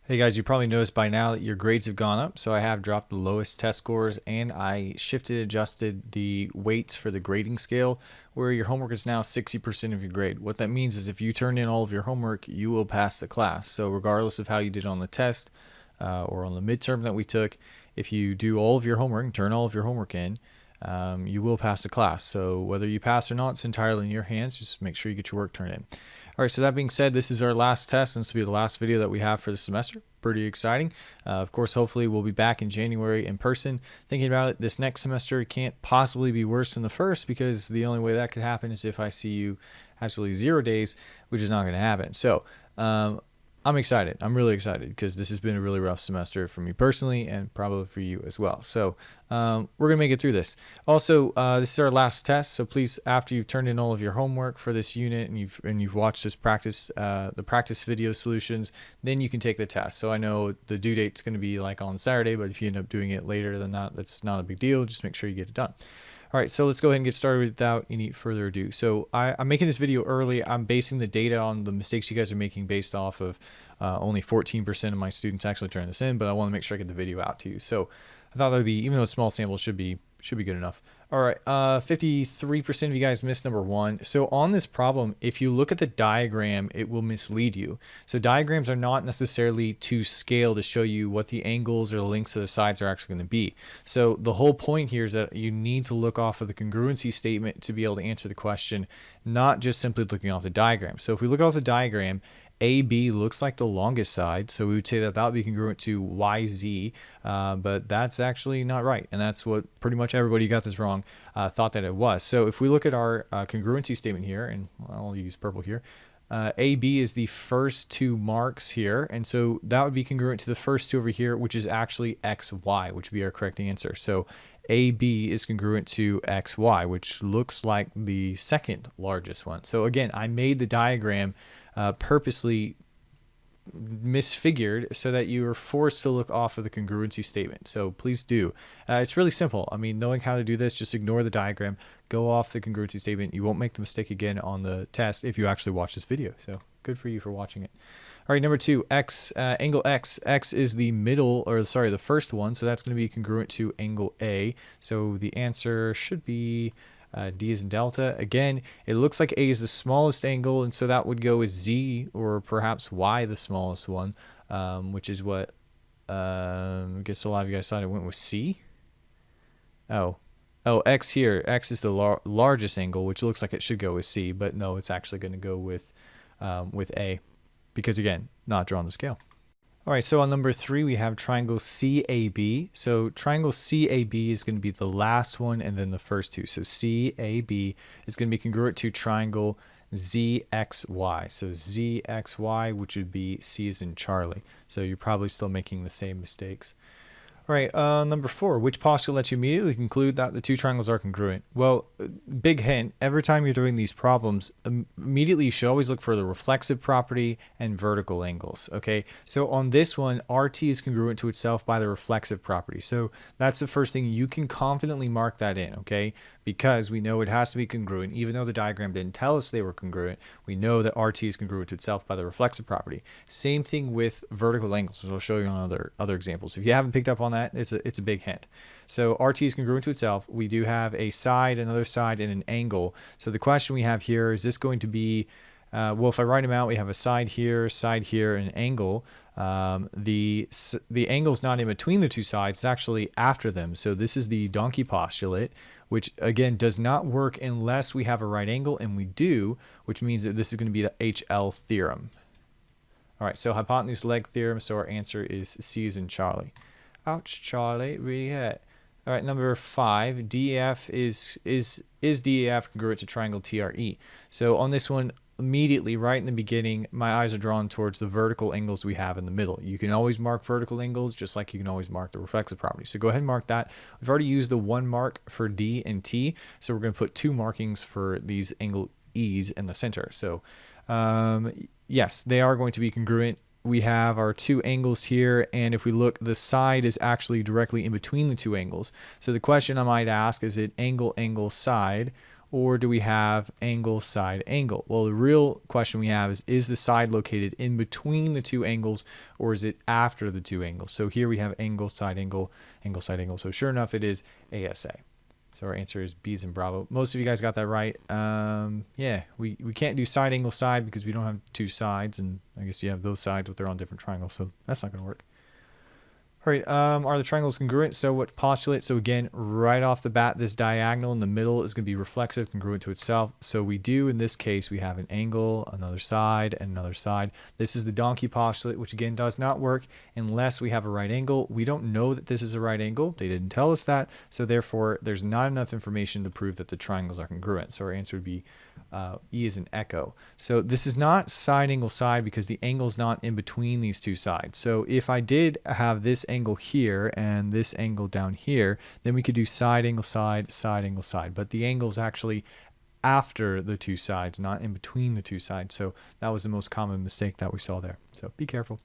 Hey guys, you probably noticed by now that your grades have gone up. So I have dropped the lowest test scores and I adjusted the weights for the grading scale where your homework is now 60% of your grade. What that means is if you turn in all of your homework, you will pass the class. So regardless of how you did on the test or on the midterm that we took, if you do all of your homework and turn all of your homework in, you will pass the class. So whether you pass or not, it's entirely in your hands. Just make sure you get your work turned in. All right, so that being said, this is our last test, and this will be the last video that we have for the semester. Pretty exciting. Of course, hopefully we'll be back in January in person. Thinking about it, this next semester can't possibly be worse than the first, because the only way that could happen is if I see you absolutely 0 days, which is not going to happen. So I'm excited. I'm really excited because this has been a really rough semester for me personally and probably for you as well. So we're going to make it through this. Also, this is our last test. So please, after you've turned in all of your homework for this unit and you've watched this practice, the practice video solutions, then you can take the test. So I know the due date's going to be like on Saturday, but if you end up doing it later than that, that's not a big deal. Just make sure you get it done. All right, so let's go ahead and get started without any further ado. So I'm making this video early. I'm basing the data on the mistakes you guys are making based off of only 14% of my students actually turn this in, but I want to make sure I get the video out to you. So I thought that would be, even though a small sample, should be good enough. All right, 53% of you guys missed number 1. So on this problem, if you look at the diagram, it will mislead you. So diagrams are not necessarily to scale to show you what the angles or the lengths of the sides are actually going to be. So the whole point here is that you need to look off of the congruency statement to be able to answer the question, not just simply looking off the diagram. So if we look off the diagram, AB looks like the longest side, so we would say that that would be congruent to YZ, but that's actually not right, and that's what pretty much everybody who got this wrong thought that it was. So if we look at our congruency statement here, and I'll use purple here, AB is the first 2 marks here, and so that would be congruent to the first 2 over here, which is actually XY, which would be our correct answer. So AB is congruent to XY, which looks like the second largest one. So again, I made the diagram purposely misfigured so that you are forced to look off of the congruency statement. So please do. It's really simple. I mean, knowing how to do this, just ignore the diagram, go off the congruency statement. You won't make the mistake again on the test if you actually watch this video. So good for you for watching it. All right, number 2, angle X. X is the middle, or sorry, the first one. So that's going to be congruent to angle A. So the answer should be D is in delta. Again, it looks like A is the smallest angle, and so that would go with Z, or perhaps Y, the smallest one, which is what I guess a lot of you guys thought it went with C. Oh, X here. X is the largest angle, which looks like it should go with C, but no, it's actually going to go with A, because again, not drawn to scale. All right, so on number 3, we have triangle CAB. So triangle CAB is going to be the last one and then the first 2. So CAB is going to be congruent to triangle ZXY. So ZXY, which would be C as in Charlie. So you're probably still making the same mistakes. All right, number 4, which postulate lets you immediately conclude that the 2 triangles are congruent? Well, big hint, every time you're doing these problems, immediately you should always look for the reflexive property and vertical angles, okay? So on this one, RT is congruent to itself by the reflexive property. So that's the first thing. You can confidently mark that in, okay? Because we know it has to be congruent. Even though the diagram didn't tell us they were congruent, we know that RT is congruent to itself by the reflexive property. Same thing with vertical angles, which I'll show you on other examples. If you haven't picked up on that, it's a big hint. So RT is congruent to itself. We do have a side, another side, and an angle. So the question we have here, is this going to be, well, if I write them out, we have a side here, and an angle. The angle's not in between the 2 sides, it's actually after them. So this is the donkey postulate, which again does not work unless we have a right angle, and we do, which means that this is going to be the HL theorem. All right, so hypotenuse leg theorem, so our answer is C as in Charlie. Ouch, Charlie, really hurt. All right, number 5, DEF is DEF congruent to triangle TRE? So on this one, immediately right in the beginning, my eyes are drawn towards the vertical angles we have in the middle. You can always mark vertical angles just like you can always mark the reflexive property. So go ahead and mark that. We've already used the 1 mark for D and T, so we're going to put 2 markings for these angle E's in the center. So yes, they are going to be congruent. We have our 2 angles here, and if we look, the side is actually directly in between the 2 angles. So the question I might ask, is it angle, angle, side, or do we have angle, side, angle? Well, the real question we have is the side located in between the two angles, or is it after the two angles? So here we have angle, side, angle, angle, side, angle. So sure enough, it is ASA. So our answer is B's and Bravo. Most of you guys got that right. Yeah, we can't do side, angle, side because we don't have two sides, and I guess you have those sides, but they're on different triangles, so that's not going to work. All right, are the triangles congruent? So what postulate? So again, right off the bat, this diagonal in the middle is going to be reflexive, congruent to itself. So we do, in this case, we have an angle, another side, and another side. This is the donkey postulate, which again does not work unless we have a right angle. We don't know that this is a right angle. They didn't tell us that. So therefore, there's not enough information to prove that the triangles are congruent. So our answer would be E is an echo. So this is not side, angle, side because the angle is not in between these two sides. So if I did have this angle here and this angle down here, then we could do side, angle, side, side, angle, side. But the angle is actually after the two sides, not in between the two sides. So that was the most common mistake that we saw there. So be careful.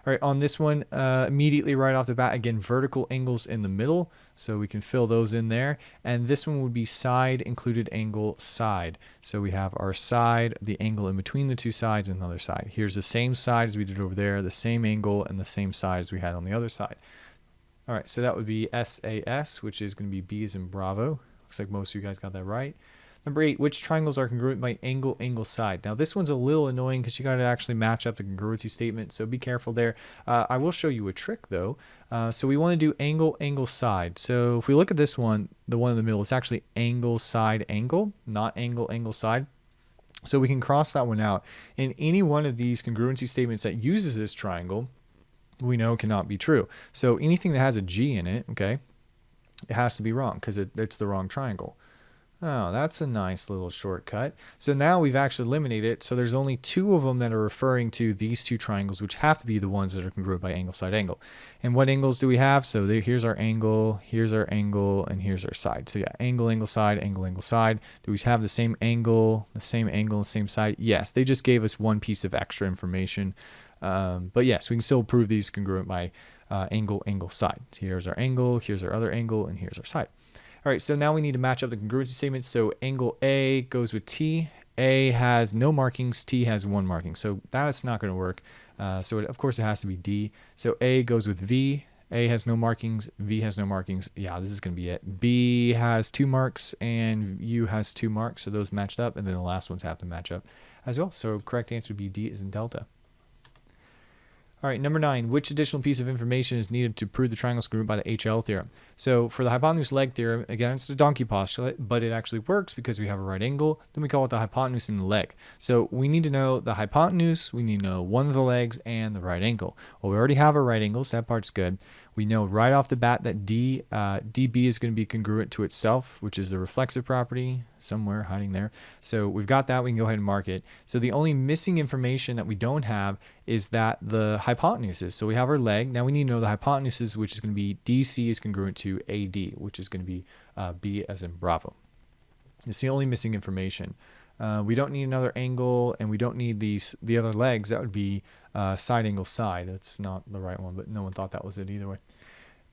All right, on this one, immediately right off the bat, again, vertical angles in the middle. So we can fill those in there. And this one would be side included angle side. So we have our side, the angle in between the two sides, and another side. Here's the same side as we did over there, the same angle, and the same side as we had on the other side. All right, so that would be SAS, which is going to be B as in Bravo. Looks like most of you guys got that right. Number 8, which triangles are congruent by angle, angle, side? Now this one's a little annoying because you got to actually match up the congruency statement, so be careful there. I will show you a trick though. So we want to do angle, angle, side. So if we look at this one, the one in the middle, it's actually angle, side, angle, not angle, angle, side. So we can cross that one out. And any one of these congruency statements that uses this triangle, we know cannot be true. So anything that has a G in it, okay, it has to be wrong because it's the wrong triangle. Oh, that's a nice little shortcut. So now we've actually eliminated it. So there's only 2 of them that are referring to these 2 triangles, which have to be the ones that are congruent by angle, side, angle. And what angles do we have? So here's our angle, and here's our side. So yeah, angle, angle, side, angle, angle, side. Do we have the same angle, and the same side? Yes, they just gave us one piece of extra information. But yes, we can still prove these congruent by angle, angle, side. So here's our angle, here's our other angle, and here's our side. All right, so now we need to match up the congruency statements. So angle A goes with T. A has no markings, T has 1 marking. So that's not going to work. So of course it has to be D. So A goes with V. A has no markings, V has no markings. Yeah, this is going to be it. B has 2 marks and U has 2 marks. So those matched up, and then the last ones have to match up as well. So correct answer would be D is in delta. All right, number 9, which additional piece of information is needed to prove the triangles congruent by the HL theorem? So for the hypotenuse leg theorem, again, it's the donkey postulate, but it actually works because we have a right angle. Then we call it the hypotenuse in the leg. So we need to know the hypotenuse, we need to know one of the legs, and the right angle. Well, we already have a right angle, so that part's good. We know right off the bat that dB is going to be congruent to itself, which is the reflexive property, somewhere hiding there. So we've got that. We can go ahead and mark it. So the only missing information that we don't have is that the hypotenuses. So we have our leg. Now we need to know the hypotenuses, which is going to be DC is congruent to AD, which is going to be B as in Bravo. It's the only missing information. We don't need another angle, and we don't need the other legs. That would be side, angle, side. That's not the right one, but no one thought that was it either way.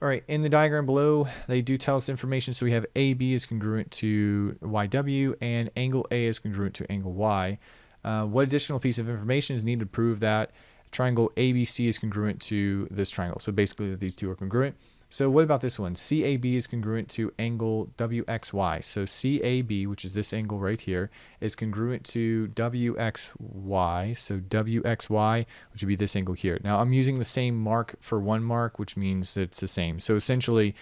All right, in the diagram below, they do tell us information. So we have AB is congruent to YW, and angle A is congruent to angle Y. What additional piece of information is needed to prove that triangle ABC is congruent to this triangle? So basically that these two are congruent. So what about this one? CAB is congruent to angle WXY. So CAB, which is this angle right here, is congruent to WXY. So WXY, which would be this angle here. Now I'm using the same mark for one mark, which means it's the same. So essentially,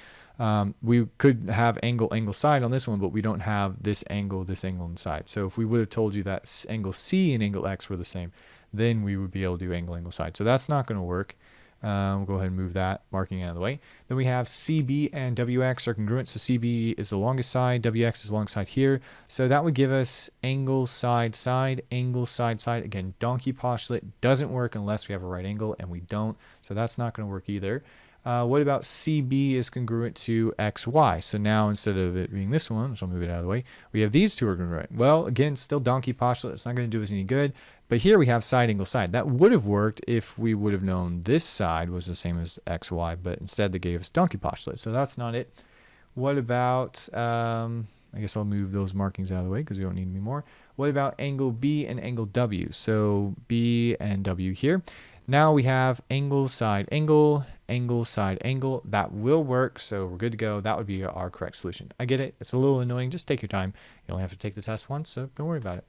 we could have angle, angle, side on this one, but we don't have this angle, and side. So if we would have told you that angle C and angle X were the same, then we would be able to do angle, angle, side. So that's not going to work. We'll go ahead and move that marking out of the way. Then we have CB and WX are congruent. So CB is the longest side, WX is the longest side here. So that would give us angle, side, side, angle, side, side. Again, donkey postulate doesn't work unless we have a right angle, and we don't. So that's not going to work either. What about CB is congruent to XY? So now instead of it being this one, which I'll move it out of the way, we have these two are congruent. Well, again, still donkey postulate. It's not going to do us any good. But here we have side, angle, side. That would have worked if we would have known this side was the same as XY, but instead they gave us donkey postulate. So that's not it. What about, I guess I'll move those markings out of the way because we don't need any more. What about angle B and angle W? So B and W here. Now we have angle, side, angle, angle, side, angle. That will work, so we're good to go. That would be our correct solution. I get it. It's a little annoying. Just take your time. You only have to take the test once, so don't worry about it.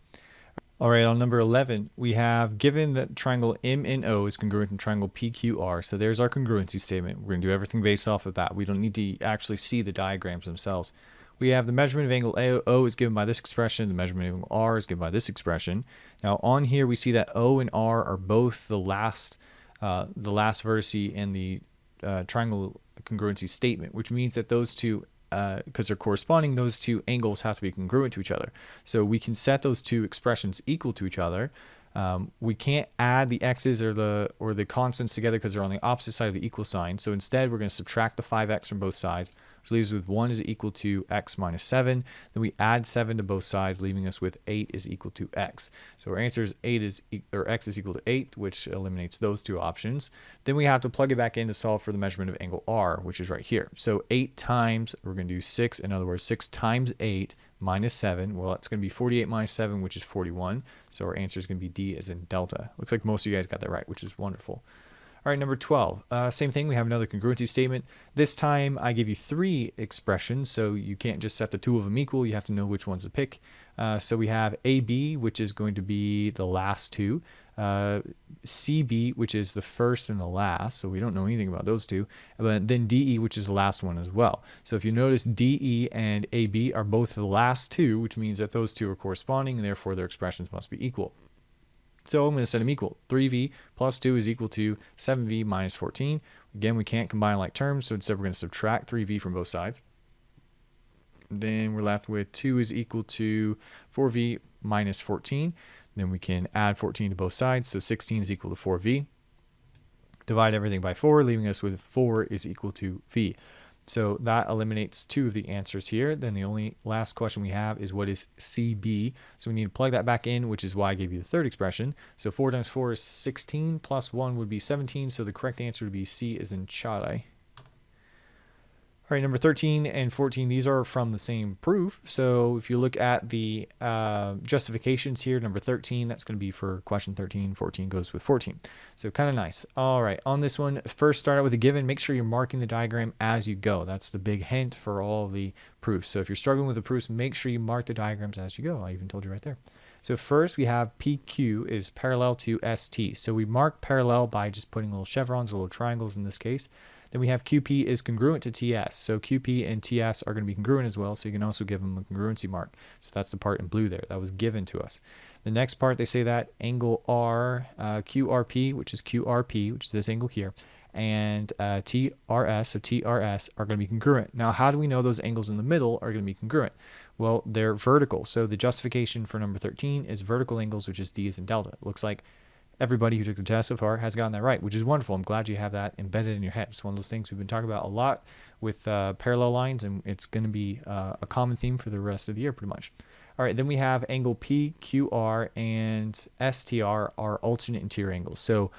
All right, on number 11, we have given that triangle MNO is congruent to triangle PQR. So there's our congruency statement. We're going to do everything based off of that. We don't need to actually see the diagrams themselves. We have the measurement of angle O is given by this expression. The measurement of angle R is given by this expression. Now on here we see that O and R are both the last vertice in the triangle congruency statement, which means that those two, because they're corresponding, those two angles have to be congruent to each other. So we can set those two expressions equal to each other. We can't add the x's or the constants together because they're on the opposite side of the equal sign. So instead we're going to subtract the 5x from both sides, which leaves us with 1 is equal to x minus 7. Then we add 7 to both sides, leaving us with 8 is equal to x. So our answer is x is equal to 8, which eliminates those two options. Then we have to plug it back in to solve for the measurement of angle R, which is right here. So 8 times, we're going to do 6, in other words, 6 times 8 minus 7. Well, that's going to be 48 minus 7, which is 41. So our answer is going to be D as in delta. Looks like most of you guys got that right, which is wonderful. All right, number 12, same thing. We have another congruency statement. This time I give you 3 expressions, so you can't just set the 2 of them equal. You have to know which ones to pick. So we have AB, which is going to be the last 2. CB, which is the first and the last, so we don't know anything about those two. But then DE, which is the last one as well. So if you notice, DE and AB are both the last 2, which means that those 2 are corresponding, and therefore their expressions must be equal. So I'm going to set them equal. 3v plus 2 is equal to 7v minus 14. Again, we can't combine like terms, so instead we're going to subtract 3v from both sides. Then we're left with 2 is equal to 4v minus 14. Then we can add 14 to both sides, so 16 is equal to 4v. Divide everything by 4, leaving us with 4 is equal to v. So that eliminates 2 of the answers here. Then the only last question we have is what is CB? So we need to plug that back in, which is why I gave you the third expression. So 4 times 4 is 16, plus 1 would be 17. So the correct answer would be C as in Charlie. All right, number 13 and 14, these are from the same proof. So if you look at the justifications here, number 13, that's going to be for question 13. 14 goes with 14. So kind of nice. All right, on this one, first start out with a given. Make sure you're marking the diagram as you go. That's the big hint for all the proofs. So if you're struggling with the proofs, make sure you mark the diagrams as you go. I even told you right there. So first we have PQ is parallel to ST. So we mark parallel by just putting little chevrons, little triangles in this case. Then we have QP is congruent to TS. So QP and TS are going to be congruent as well. So you can also give them a congruency mark. So that's the part in blue there. That was given to us. The next part, they say that angle R, QRP, which is QRP, which is this angle here, and TRS, so TRS, are going to be congruent. Now, how do we know those angles in the middle are going to be congruent? Well, they're vertical. So the justification for number 13 is vertical angles, which is D as in delta. It looks like everybody who took the test so far has gotten that right, which is wonderful. I'm glad you have that embedded in your head. It's one of those things we've been talking about a lot with parallel lines, and it's going to be a common theme for the rest of the year pretty much. All right, then we have angle PQR and STR are alternate interior angles. So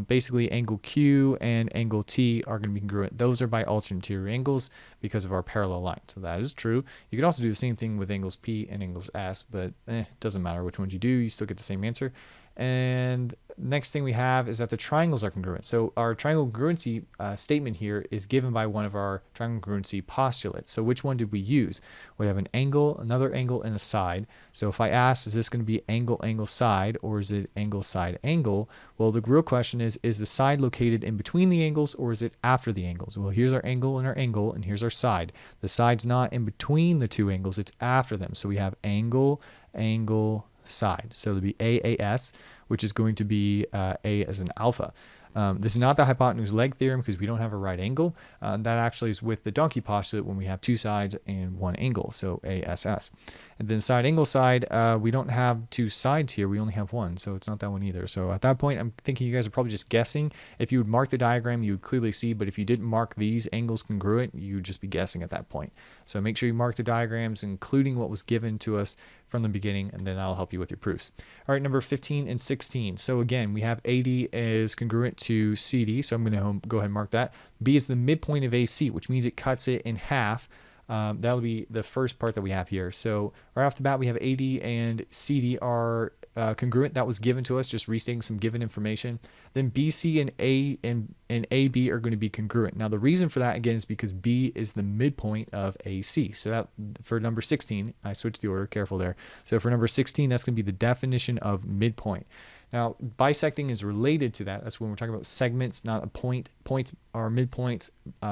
basically angle Q and angle T are going to be congruent. Those are by alternate interior angles because of our parallel line. So that is true. You could also do the same thing with angles P and angles S, but it doesn't matter which ones you do. You still get the same answer. And next thing we have is that the triangles are congruent. So our triangle congruency statement here is given by one of our triangle congruency postulates. So which one did we use? We have an angle, another angle, and a side. So if I ask, is this going to be angle, angle, side, or is it angle, side, angle? Well, the real question is the side located in between the angles, or is it after the angles? Well, here's our angle, and here's our side. The side's not in between the two angles, it's after them. So we have angle, angle, side. So it'll be AAS, which is going to be A as an alpha. This is not the hypotenuse leg theorem because we don't have a right angle. That actually is with the donkey postulate when we have two sides and one angle, so ASS. And then side angle side, we don't have two sides here, we only have one, so it's not that one either. So at that point, I'm thinking you guys are probably just guessing. If you would mark the diagram, you would clearly see, but if you didn't mark these angles congruent, you would just be guessing at that point. So make sure you mark the diagrams, including what was given to us from the beginning, and then that'll help you with your proofs. All right, number 15 and 16. So again, we have AD is congruent to CD, so I'm going to go ahead and mark that. B is the midpoint of AC, which means it cuts it in half That'll be the first part that we have here. So right off the bat, we have AD and CD are congruent. That was given to us, just restating some given information. Then BC and AB are going to be congruent. Now the reason for that again is because B is the midpoint of AC. So that for number 16, I switched the order, careful there. So for number 16, that's going to be the definition of midpoint. Now, bisecting is related to that. That's when we're talking about segments, not a point. Points are midpoints.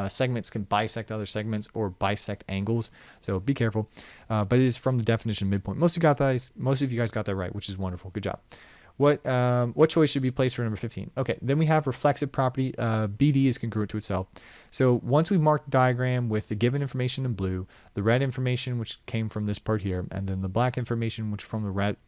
Segments can bisect other segments or bisect angles. So be careful. But it is from the definition of midpoint. Most of you guys got that right, which is wonderful. Good job. What choice should be placed for number 15? Okay, then we have reflexive property. BD is congruent to itself. So once we mark the diagram with the given information in blue, the red information which came from this part here, and then the black information which from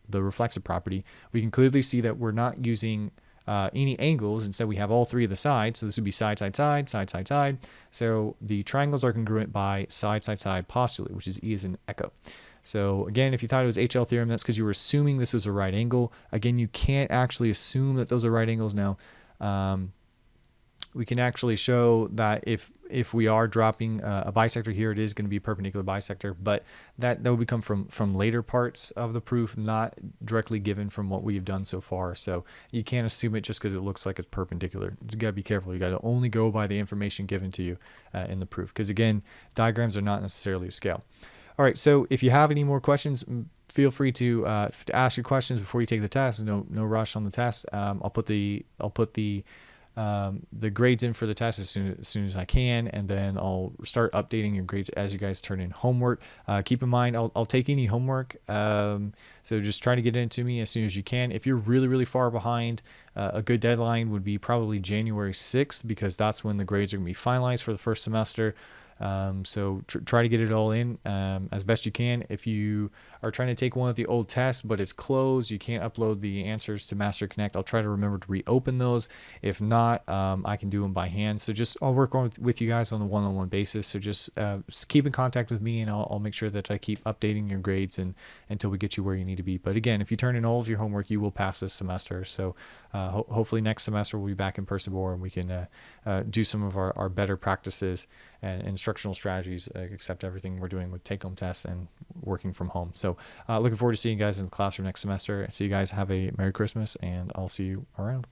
the reflexive property, we can clearly see that we're not using any angles. Instead, we have all three of the sides. So this would be side, side, side, side, side, side. So the triangles are congruent by side, side, side postulate, which is E as in echo. So again, if you thought it was HL theorem, that's because you were assuming this was a right angle. Again, you can't actually assume that those are right angles now. We can actually show that if we are dropping a bisector here, it is going to be a perpendicular bisector, but that will become from later parts of the proof, not directly given from what we've done so far. So you can't assume it just because it looks like it's perpendicular. You got to be careful. You got to only go by the information given to you in the proof, because again, diagrams are not necessarily a scale. All right, so if you have any more questions, feel free to ask your questions before you take the test. No rush on the test. I'll put the grades in for the test as soon as I can, and then I'll start updating your grades as you guys turn in homework. Keep in mind, I'll take any homework, so just try to get it into me as soon as you can. If you're really far behind, a good deadline would be probably January 6th, because that's when the grades are going to be finalized for the first semester. So try to get it all in as best you can. If you are trying to take one of the old tests but it's closed, you can't upload the answers to Master Connect, I'll try to remember to reopen those. If not, I can do them by hand. So I'll work with you guys on a one-on-one basis. So just keep in contact with me, and I'll make sure that I keep updating your grades until we get you where you need to be. But again, if you turn in all of your homework, you will pass this semester. So hopefully next semester we'll be back in person more, and we can do some of our better practices and instructional strategies, except everything we're doing with take-home tests and working from home. So looking forward to seeing you guys in the classroom next semester. So you guys have a Merry Christmas, and I'll see you around.